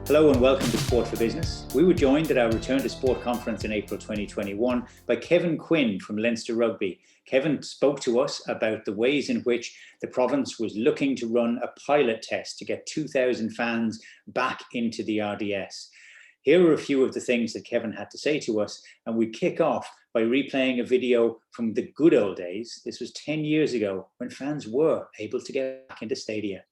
Hello and welcome to Sport for Business. We were joined at our Return to Sport conference in April 2021 by Kevin Quinn from Leinster Rugby. Kevin spoke to us about the ways in which the province was looking to run a pilot test to get 2,000 fans back into the RDS. Here are a few of the things that Kevin had to say to us, and we kick off by replaying a video from the good old days. This was 10 years ago when fans were able to get back into stadia.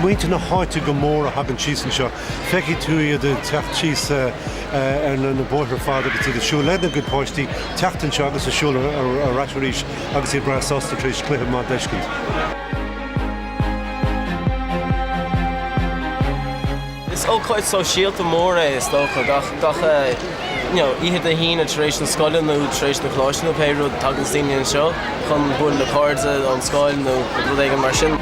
Muinte na háite go mór a hagann síos anseo. Feici tú iad a teacht síos ar na bóithre fada go tíad a siúil le na gúpáistí teacht anseo agus a siúil ar ráisiúis agus i brasásta tríos cluiche má deiscint. It's all quite so síalta mór is dócha gach ihe a hín a taréis na scoilin nó taréis na chláiste nó péirú tagann daoine anseo chun bhuail na cóirde an scoil nó rud éige mar sin.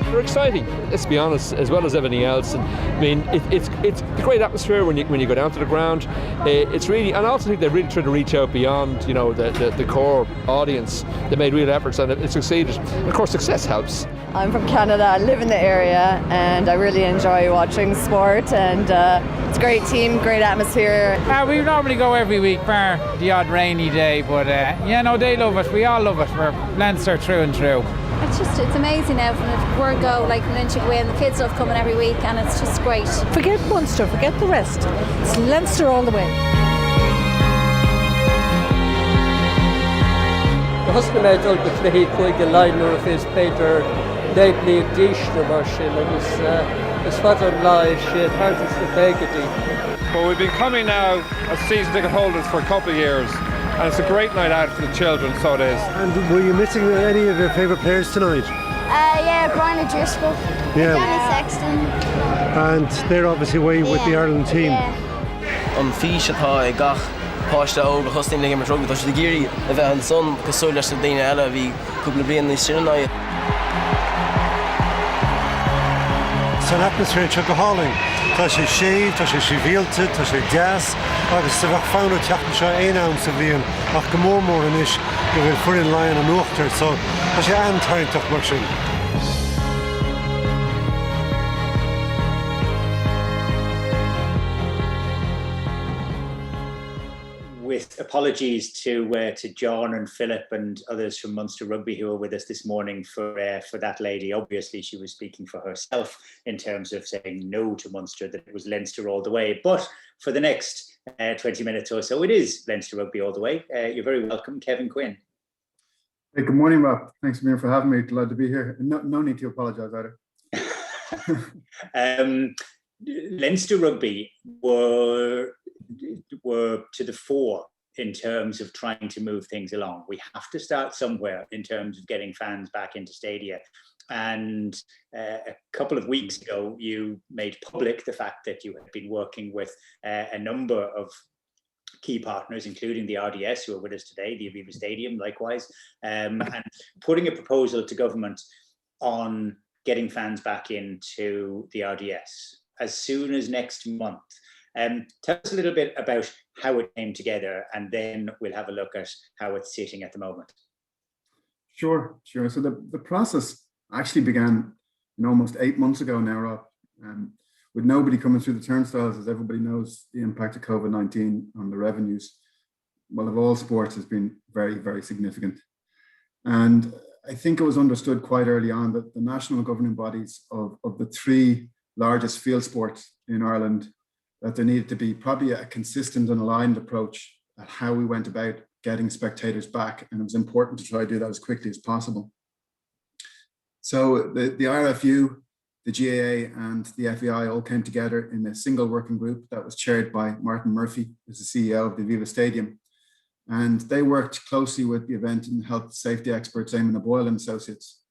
They're exciting, let's be honest, as well as everything else. And I mean, it's a great atmosphere when you go down to the ground. It's really, and I also think they're really trying to reach out beyond, the core audience. They made real efforts and it succeeded. And of course, success helps. I'm from Canada, I live in the area, and I really enjoy watching sport. And it's a great team, great atmosphere. We normally go every week, bar the odd rainy day, but they love it. We all love it. We're Leinster through and through. It's amazing now when the word go, like Lynch away, and the kids love coming every week, and it's just great. Forget Munster, forget the rest. It's Leinster all the way. The husband I told the play quite a line of his painter, lately a dish the machine, and his father lies, shit, hard as the baggy. Well, we've been coming now as season ticket holders for a couple of years. And it's a great night out for the children, so it is. And were you missing any of your favourite players tonight? Yeah, Brian O'Driscoll, Johnny Sexton. And they're obviously away with the Ireland team. An fís atá gach páiste óga chustín le mar rugby tá sé géirí a bheith an son go súil leis na daoine eile bhí cúpla bliain níos sin ná. San atmosphere go háling. Tá sé séomh, tá sé síbhialta, tá sé deas, agus sa bheith fána teachtain seo aon am sa bhíon ach go mór inis go bhfuil fuirin lein an uachtar, so tá sé antarintach mar sin. With apologies to John and Philip and others from Munster Rugby who are with us this morning for that lady. Obviously, she was speaking for herself in terms of saying no to Munster, that it was Leinster all the way. But for the next 20 minutes or so, it is Leinster Rugby all the way. You're very welcome, Kevin Quinn. Hey, good morning, Rob. Thanks, Amir, for having me. Glad to be here. No need to apologise either. Leinster Rugby were to the fore in terms of trying to move things along. We have to start somewhere in terms of getting fans back into stadia. And a couple of weeks ago, you made public the fact that you had been working with a number of key partners, including the RDS, who are with us today, the Aviva Stadium, likewise, and putting a proposal to government on getting fans back into the RDS as soon as next month. Tell us a little bit about how it came together, and then we'll have a look at how it's sitting at the moment. Sure. So the process actually began almost 8 months ago now, Rob, with nobody coming through the turnstiles. As everybody knows, the impact of COVID-19 on the revenues, well, of all sports, has been very, very significant. And I think it was understood quite early on that the national governing bodies of the three largest field sports in Ireland, that there needed to be probably a consistent and aligned approach at how we went about getting spectators back. And it was important to try to do that as quickly as possible. So the RFU, the GAA and the FEI all came together in a single working group that was chaired by Martin Murphy, who's the CEO of the Aviva Stadium. And they worked closely with the event and health safety experts, Eamon Boyle and Associates,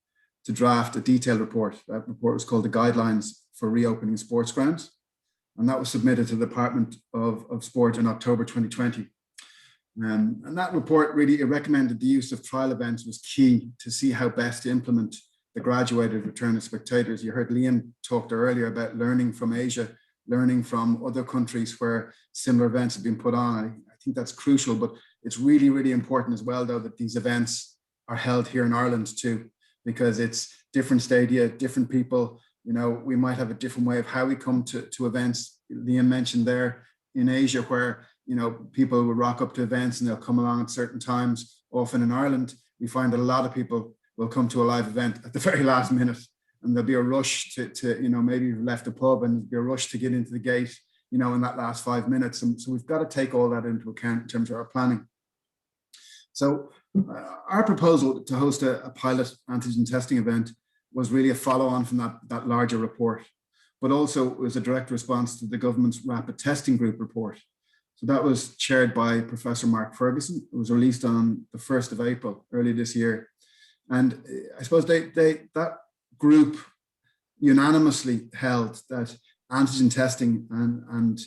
to draft a detailed report. That report was called the Guidelines for Reopening Sports Grounds. And that was submitted to the Department of Sport in October 2020. And that report really recommended the use of trial events was key to see how best to implement the graduated return of spectators. You heard Liam talked earlier about learning from Asia, learning from other countries where similar events have been put on. I think that's crucial, but it's really, really important as well, though, that these events are held here in Ireland too, because it's different stadia, different people. You know, we might have a different way of how we come to events. Liam mentioned there in Asia where, you know, people will rock up to events and they'll come along at certain times. Often in Ireland, we find that a lot of people will come to a live event at the very last minute, and there'll be a rush to you know, maybe you've left the pub and there'll be a rush to get into the gate, you know, in that last 5 minutes. And so we've got to take all that into account in terms of our planning. So our proposal to host a pilot antigen testing event was really a follow-on from that larger report, but also it was a direct response to the government's rapid testing group report. So that was chaired by Professor Mark Ferguson. It was released on the 1st of April, early this year. And I suppose that group unanimously held that antigen testing and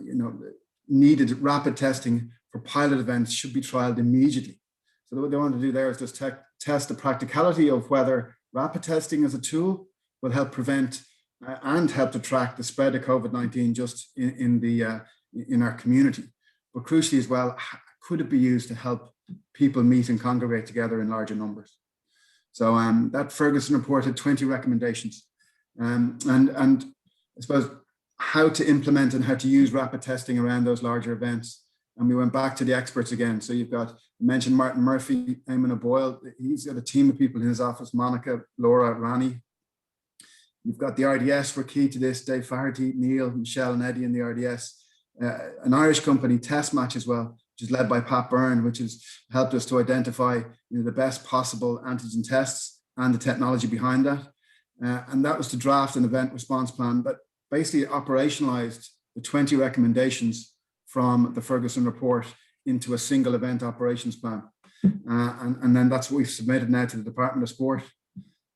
you know, needed rapid testing for pilot events should be trialed immediately. So what they want to do there is just test the practicality of whether rapid testing as a tool will help prevent and help to track the spread of COVID-19 just in our community. But crucially as well, could it be used to help people meet and congregate together in larger numbers? So that Ferguson report had 20 recommendations, and I suppose how to implement and how to use rapid testing around those larger events. And we went back to the experts again. So you've got, you mentioned Martin Murphy, Eamon O'Boyle. He's got a team of people in his office, Monica, Laura, Rani. You've got the RDS were key to this, Dave Faherty, Neil, Michelle and Eddie in the RDS. An Irish company, Test Match as well, which is led by Pat Byrne, which has helped us to identify, you know, the best possible antigen tests and the technology behind that. And that was to draft an event response plan that basically operationalized the 20 recommendations from the Ferguson report into a single event operations plan. And then that's what we've submitted now to the Department of Sport.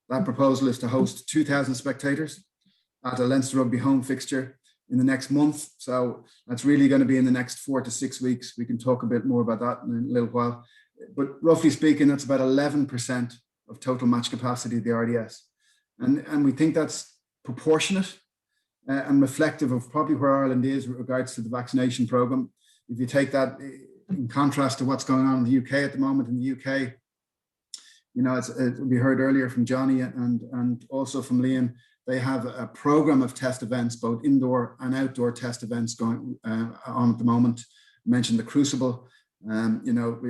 That proposal is to host 2,000 spectators at a Leinster Rugby home fixture in the next month. So that's really going to be in the next 4 to 6 weeks. We can talk a bit more about that in a little while. But roughly speaking, that's about 11% of total match capacity of the RDS. And we think that's proportionate and reflective of probably where Ireland is with regards to the vaccination program. If you take that in contrast to what's going on in the UK at the moment, in the UK, you know, as we heard earlier from Jonny and also from Liam, they have a program of test events, both indoor and outdoor test events going on at the moment. I mentioned the Crucible. You know,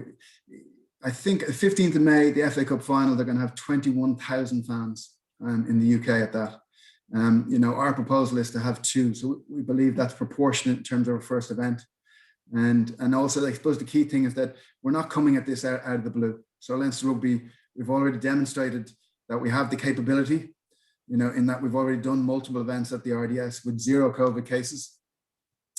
I think 15th of May, the FA Cup final, they're going to have 21,000 fans in the UK at that. You know, our proposal is to have 2. So we believe that's proportionate in terms of our first event. And also, I suppose the key thing is that we're not coming at this out of the blue. So Leinster Rugby, we've already demonstrated that we have the capability, you know, in that we've already done multiple events at the RDS with 0 COVID cases.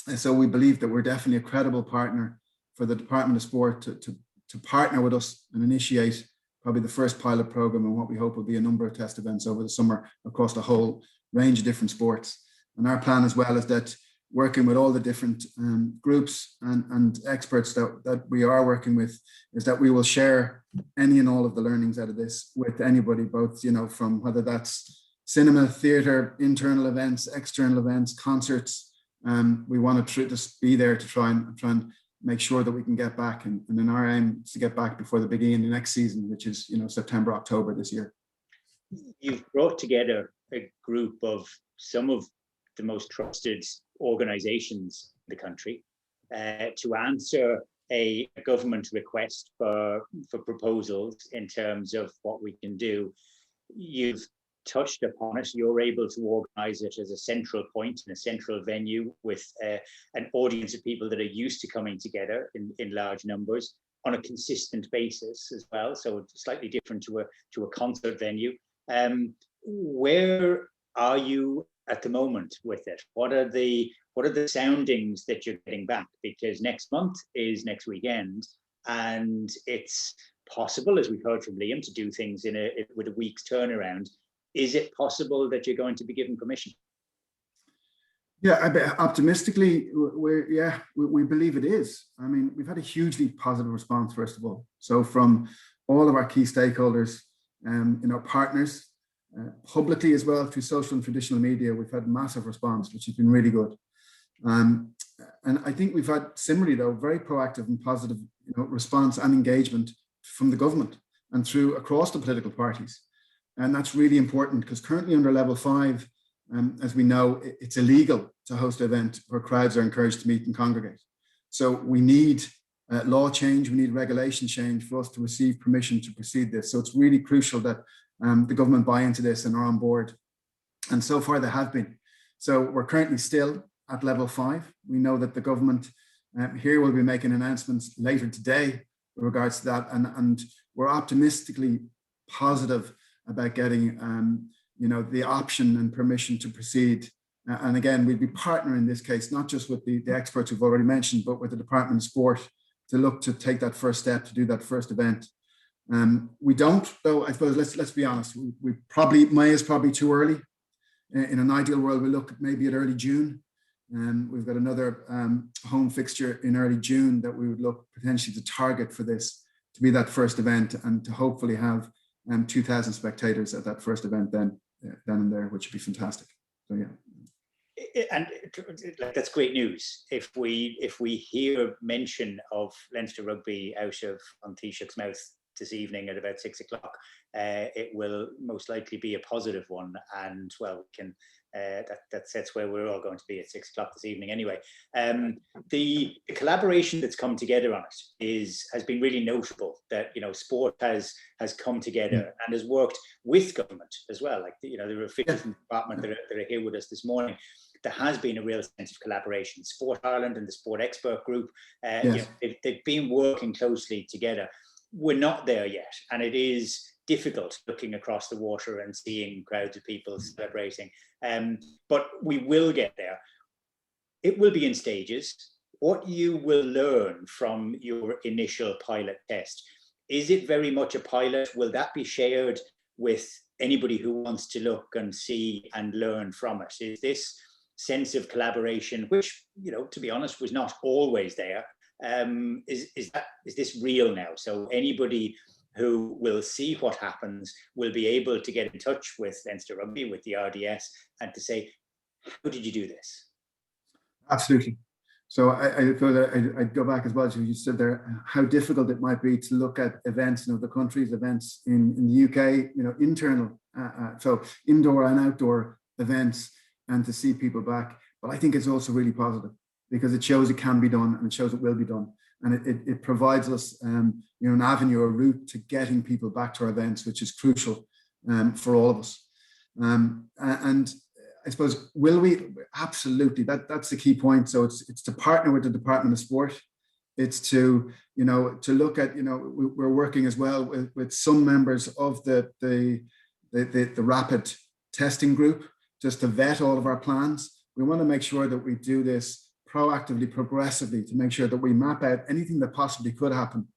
And so we believe that we're definitely a credible partner for the Department of Sport to partner with us and initiate probably the first pilot program and what we hope will be a number of test events over the summer across the whole range of different sports. And our plan as well is that working with all the different groups and experts that we are working with is that we will share any and all of the learnings out of this with anybody, both, you know, from whether that's cinema, theatre, internal events, external events, concerts. We want to just be there to try and make sure that we can get back. And in our aim is to get back before the beginning of the next season, which is, you know, September, October this year. You've brought together a group of some of the most trusted organizations in the country to answer a government request for proposals in terms of what we can do. You've touched upon it. You're able to organize it as a central point in a central venue with an audience of people that are used to coming together in large numbers on a consistent basis as well. So it's slightly different to a concert venue. Where are you at the moment with it? What are the soundings that you're getting back? Because next month is next weekend, and it's possible, as we've heard from Liam, to do things with a week's turnaround. Is it possible that you're going to be given permission? Yeah, optimistically, we believe it is. I mean, we've had a hugely positive response, first of all. So from all of our key stakeholders, partners, publicly as well through social and traditional media, we've had massive response, which has been really good. And I think we've had similarly, though, very proactive and positive response and engagement from the government and through across the political parties. And that's really important because currently under level 5, as we know, it's illegal to host an event where crowds are encouraged to meet and congregate. So we need law change, we need regulation change for us to receive permission to proceed this. So it's really crucial that the government buy into this and are on board. And so far they have been. So we're currently still at level 5. We know that the government here will be making announcements later today with regards to that. And we're optimistically positive about getting the option and permission to proceed. And again, we'd be partnering in this case, not just with the experts we've already mentioned, but with the Department of Sport to look to take that first step to do that first event. We don't, though, I suppose, let's be honest, we probably, May is probably too early. In an ideal world, we look maybe at early June. We've got another home fixture in early June that we would look potentially to target for this to be that first event and to hopefully have 2,000 spectators at that first event then and there, which would be fantastic. So yeah. And that's great news. If we hear mention of Leinster Rugby out of on Taoiseach's mouth this evening at about 6 o'clock, it will most likely be a positive one. And well, we can that sets where we're all going to be at 6 o'clock this evening anyway. The collaboration that's come together on it has been really notable. That sport has come together and has worked with government as well. Like there are officials in the department that are here with us this morning. There has been a real sense of collaboration. Sport Ireland and the Sport Expert Group, they've been working closely together. We're not there yet, and it is difficult looking across the water and seeing crowds of people celebrating. But we will get there. It will be in stages. What you will learn from your initial pilot test, is it very much a pilot? Will that be shared with anybody who wants to look and see and learn from it? Is this sense of collaboration, which, to be honest, was not always there, is this real now? So anybody who will see what happens will be able to get in touch with Leinster Rugby, with the RDS, and to say, how did you do this? Absolutely. So I'd go back as well to you said there, how difficult it might be to look at events in other countries, events in the UK, internal, so indoor and outdoor events, and to see people back. But I think it's also really positive because it shows it can be done and it shows it will be done. And it provides us, an avenue, a route to getting people back to our events, which is crucial for all of us. And I suppose, will we? Absolutely. That's the key point. So it's to partner with the Department of Sport. It's to look at, we're working as well with some members of the rapid testing group, just to vet all of our plans. We want to make sure that we do this proactively, progressively, to make sure that we map out anything that possibly could happen.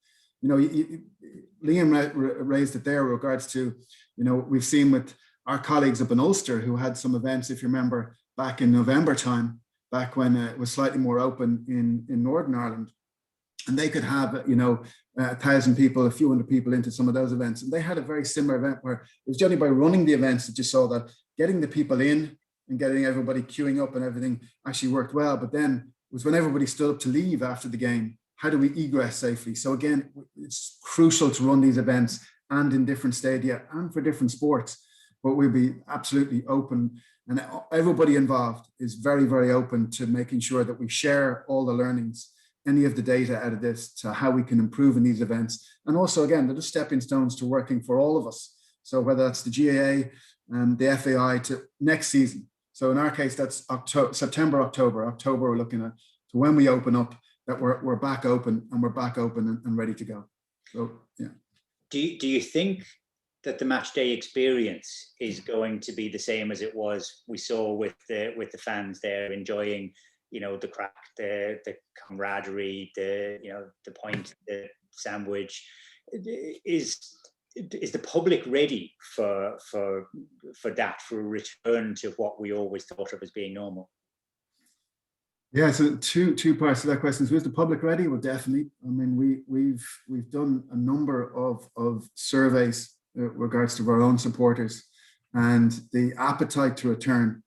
Liam raised it there with regards to, we've seen with our colleagues up in Ulster who had some events, if you remember, back in November time, back when it was slightly more open in Northern Ireland. And they could have, 1,000 people, a few hundred people into some of those events. And they had a very similar event where it was generally by running the events that you saw that getting the people in and getting everybody queuing up and everything actually worked well. But then it was when everybody stood up to leave after the game, how do we egress safely? So again, it's crucial to run these events and in different stadia and for different sports. But we'll be absolutely open, and everybody involved is very, very open to making sure that we share all the learnings, any of the data out of this, to how we can improve in these events. And also, again, they're just stepping stones to working for all of us. So whether that's the GAA and the FAI to next season. So in our case, that's September, October. October, we're looking at to when we open up, that we're back open and we're back open and ready to go. So, yeah. Do you think that the match day experience is going to be the same as it was we saw with the fans there enjoying, the crack, the camaraderie, the point, the sandwich? Is the public ready for that, for a return to what we always thought of as being normal? Yeah, so two parts to that question. So is the public ready? Well, definitely. I mean, we've done a number of surveys regards to our own supporters, and the appetite to return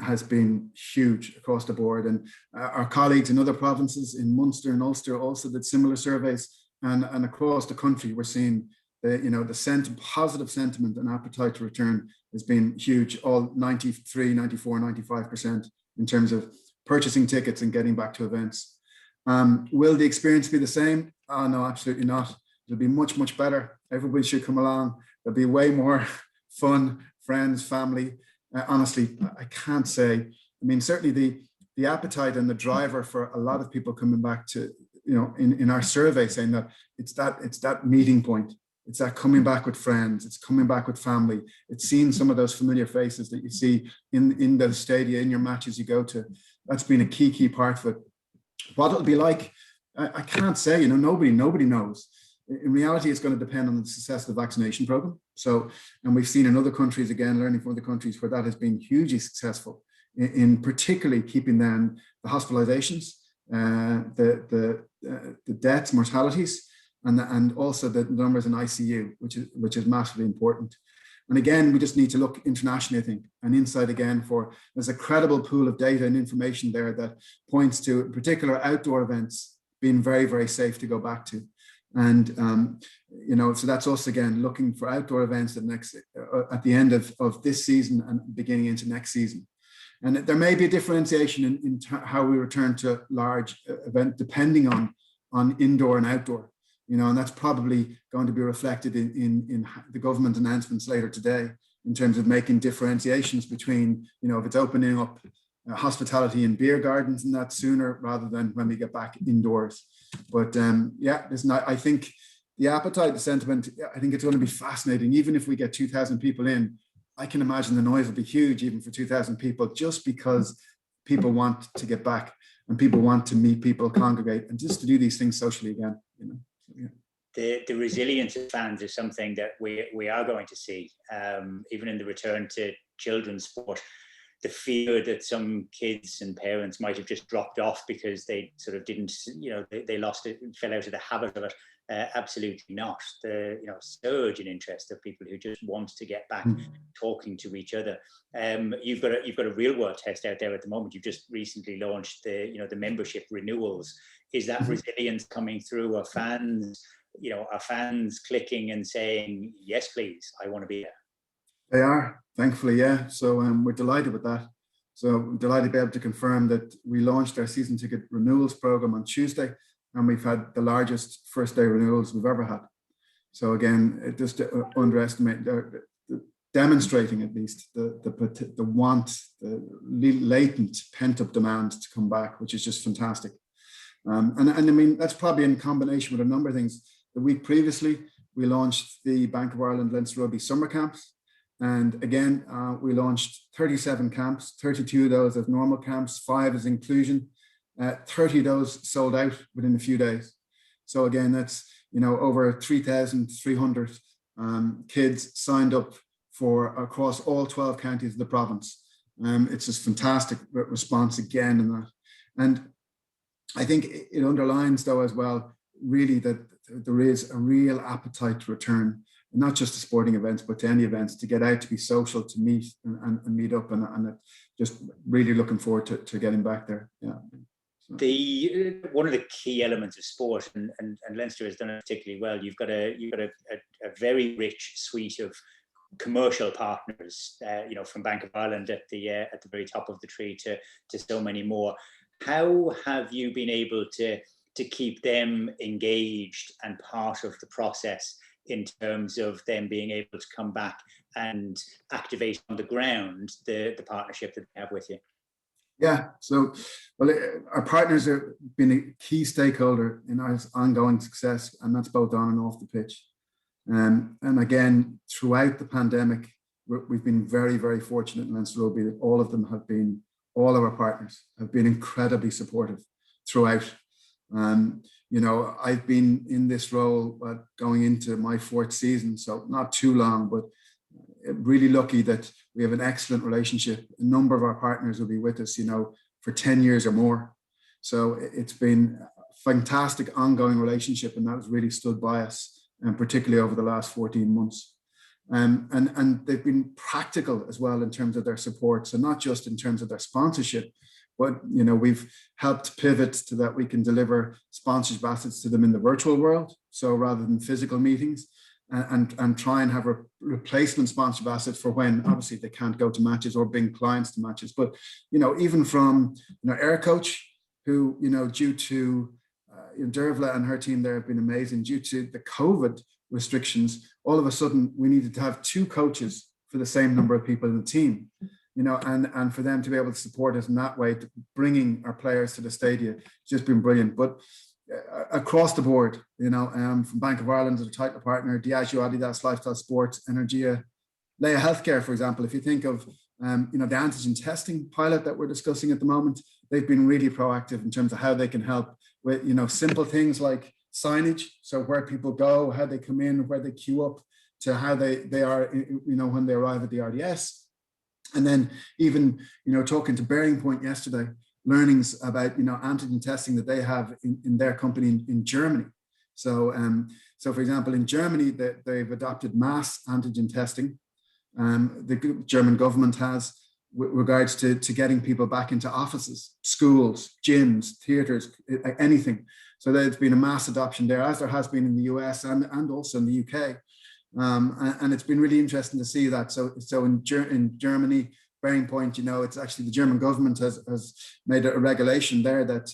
has been huge across the board. And our colleagues in other provinces, in Munster and Ulster, also did similar surveys, and across the country, we're seeing the positive sentiment and appetite to return has been huge. All 93, 94, 95% in terms of purchasing tickets and getting back to events. Will the experience be the same? Oh, no, absolutely not. It'll be much, much better. Everybody should come along. There'll be way more fun, friends, family. Honestly, I can't say. I mean, certainly the appetite and the driver for a lot of people coming back to, in our survey, saying that it's that meeting point. It's that coming back with friends. It's coming back with family. It's seeing some of those familiar faces that you see in those stadia, in your matches you go to. That's been a key part of it. What it'll be like, I can't say. Nobody knows. In reality, it's going to depend on the success of the vaccination program. So, and we've seen in other countries, again, learning from other countries where that has been hugely successful in particularly keeping down the hospitalizations, the deaths, mortalities, and also the numbers in ICU, which is massively important. And again, we just need to look internationally, I think, and inside again there's a credible pool of data and information there that points to particular outdoor events being very, very safe to go back to. And, so that's us again, looking for outdoor events at the end of this season and beginning into next season. And there may be a differentiation in how we return to large event, depending on indoor and outdoor. And that's probably going to be reflected in the government announcements later today in terms of making differentiations between, if it's opening up hospitality and beer gardens and that sooner rather than when we get back indoors. But I think the appetite, the sentiment, I think it's going to be fascinating. Even if we get 2,000 people in, I can imagine the noise will be huge even for 2,000 people, just because people want to get back and people want to meet people, congregate, and just to do these things socially again. The resilience of fans is something that we are going to see, even in the return to children's sport. The fear that some kids and parents might have just dropped off because they sort of didn't, they lost it, fell out of the habit of it. Absolutely not. The surge in interest of people who just want to get back talking to each other. You've got a real world test out there at the moment. You've just recently launched the membership renewals. Is that resilience coming through? Are fans clicking and saying, yes, please, I want to be there? They are, thankfully, yeah. So we're delighted with that. So I'm delighted to be able to confirm that we launched our season ticket renewals program on Tuesday, and we've had the largest first day renewals we've ever had. So again, just demonstrating at least the want, the latent pent-up demand to come back, which is just fantastic. And I mean, that's probably in combination with a number of things. The week previously, we launched the Bank of Ireland Leinster Rugby summer camps. And again, we launched 37 camps, 32 of those as normal camps, 5 as inclusion, 30 of those sold out within a few days. So again, that's, over 3,300 kids signed up across all 12 counties of the province. It's just fantastic response again in that. And I think it underlines though as well, really, that there is a real appetite to return, not just to sporting events, but to any events, to get out, to be social, to meet and meet up, and just really looking forward to getting back there. Yeah. So. One of the key elements of sport, and Leinster has done it particularly well. You've got a very rich suite of commercial partners, from Bank of Ireland at the very top of the tree to so many more. How have you been able to keep them engaged and part of the process in terms of them being able to come back and activate on the ground the partnership that they have with you? Yeah, so our partners have been a key stakeholder in our ongoing success, and that's both on and off the pitch. And again, throughout the pandemic, we've been very, very fortunate in Leinster Rugby that all of our partners have been incredibly supportive throughout. I've been in this role going into my 4th season, so not too long, but really lucky that we have an excellent relationship. A number of our partners will be with us, for 10 years or more. So it's been a fantastic ongoing relationship, and that has really stood by us, and particularly over the last 14 months. And they've been practical as well in terms of their support. So not just in terms of their sponsorship, but we've helped pivot to that we can deliver sponsorship assets to them in the virtual world. So rather than physical meetings, and try and have a replacement sponsorship assets for when obviously they can't go to matches or bring clients to matches. But even from Air Coach, who due to Dervla and her team there have been amazing. Due to the COVID restrictions, all of a sudden we needed to have 2 coaches for the same number of people in the team, and for them to be able to support us in that way, bringing our players to the stadium, it's just been brilliant. But across the board, from Bank of Ireland as a title partner, Diageo, Adidas, Lifestyle Sports, Energia, Leia Healthcare, for example. If you think of the antigen testing pilot that we're discussing at the moment, they've been really proactive in terms of how they can help with simple things like signage, so where people go, how they come in, where they queue up, to how they are when they arrive at the RDS. And then even talking to Bearing Point yesterday, learnings about antigen testing that they have in their company in Germany. So for example, in Germany, they've adopted mass antigen testing. The German government has, with regards to getting people back into offices, schools, gyms, theatres, anything. So there's been a mass adoption there, as there has been in the US and also in the UK. And it's been really interesting to see that. So in Germany, Bearing Point, it's actually the German government has made a regulation there that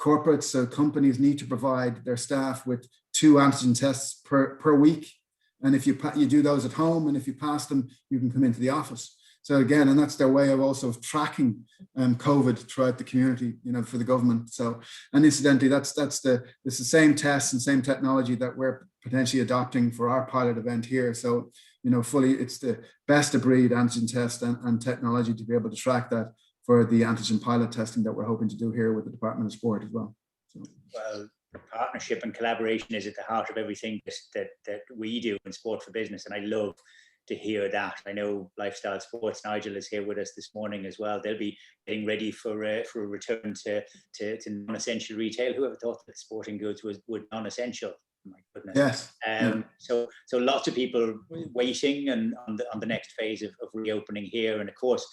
corporates, so companies, need to provide their staff with 2 antigen tests per week. And if you do those at home, and if you pass them, you can come into the office. So again, and that's their way of also tracking COVID throughout the community, for the government. So, and incidentally, it's the same tests and same technology that we're potentially adopting for our pilot event here. So, fully, it's the best of breed antigen test and technology to be able to track that for the antigen pilot testing that we're hoping to do here with the Department of Sport as well. So. Well, partnership and collaboration is at the heart of everything that we do in Sport for Business, and I love to hear that. I know Lifestyle Sports, Nigel is here with us this morning as well. They'll be getting ready for a return to non-essential retail. Whoever thought that sporting goods would non-essential? My goodness. Yes. So lots of people waiting and on the next phase of reopening here, and of course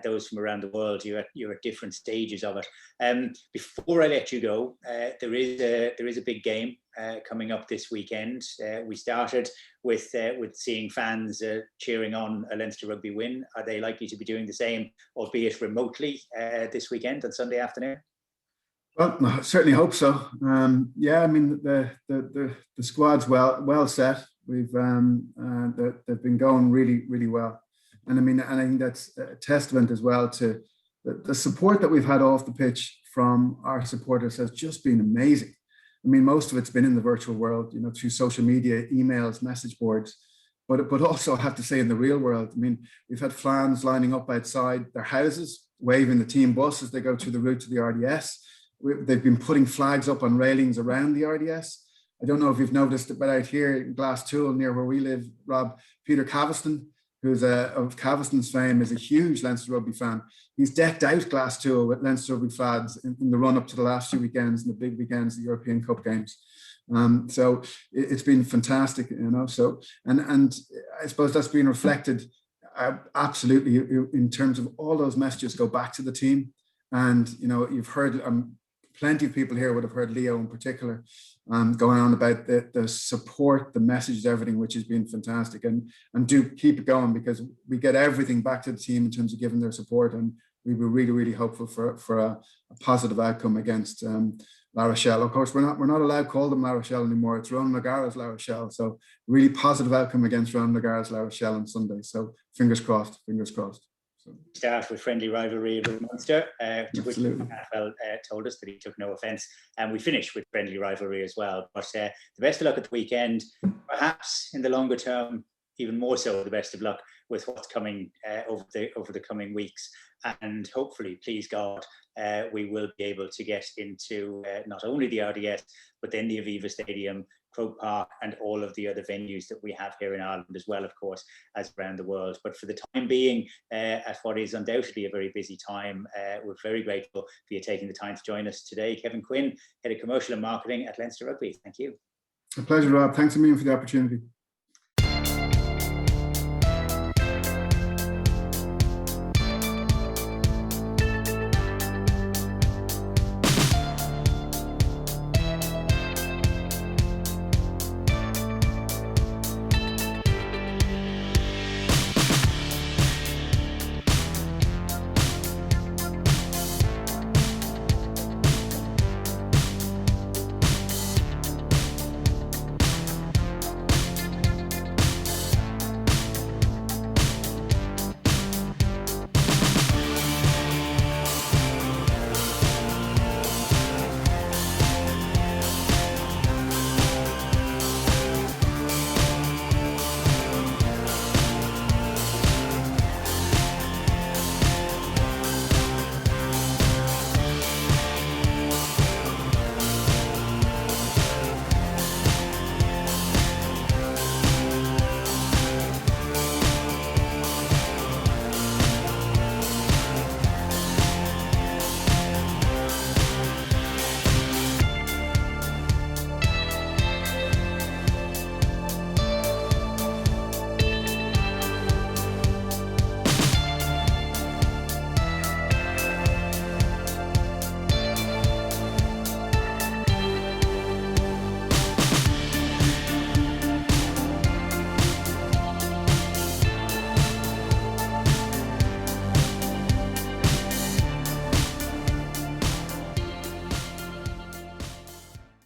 those from around the world. You're at different stages of it. Before I let you go, there is a big game coming up this weekend. We started with seeing fans cheering on a Leinster Rugby win. Are they likely to be doing the same, albeit remotely, this weekend on Sunday afternoon? Well, I certainly hope so. Yeah, I mean the squad's well set. They've been going really well, and I think that's a testament as well to the support that we've had off the pitch from our supporters has just been amazing. I mean, most of it's been in the virtual world, through social media, emails, message boards, but also I have to say in the real world. I mean, we've had fans lining up outside their houses, waving the team bus as they go through the route to the RDS. They've been putting flags up on railings around the RDS. I don't know if you've noticed it, but out here in Glasstool, near where we live, Rob, Peter Caveston, who's of Caveston's fame, is a huge Leinster Rugby fan. He's decked out Glasstool with Leinster Rugby flags in the run up to the last few weekends and the big weekends, the European Cup games. So it's been fantastic, So and I suppose that's been reflected absolutely in terms of all those messages go back to the team. And you've heard plenty of people here would have heard Leo in particular going on about the support, the messages, everything, which has been fantastic. And do keep it going, because we get everything back to the team in terms of giving their support, and we were really hopeful for a positive outcome against La Rochelle. Of course, we're not allowed to call them La Rochelle anymore. It's Ronan O'Gara's La Rochelle. So really positive outcome against Ronan O'Gara's La Rochelle on Sunday. So fingers crossed. Start with friendly rivalry with Munster, to which Absolutely. NFL told us that he took no offence, and we finished with friendly rivalry as well. But the best of luck at the weekend. Perhaps in the longer term, even more so, the best of luck with what's coming over the coming weeks, and hopefully, please God, we will be able to get into not only the RDS but then the Aviva Stadium Croke Park, and all of the other venues that we have here in Ireland as well, of course, as around the world. But for the time being, at what is undoubtedly a very busy time, we're very grateful for you taking the time to join us today. Kevin Quinn, Head of Commercial and Marketing at Leinster Rugby. Thank you. A pleasure, Rob. Thanks a million for the opportunity.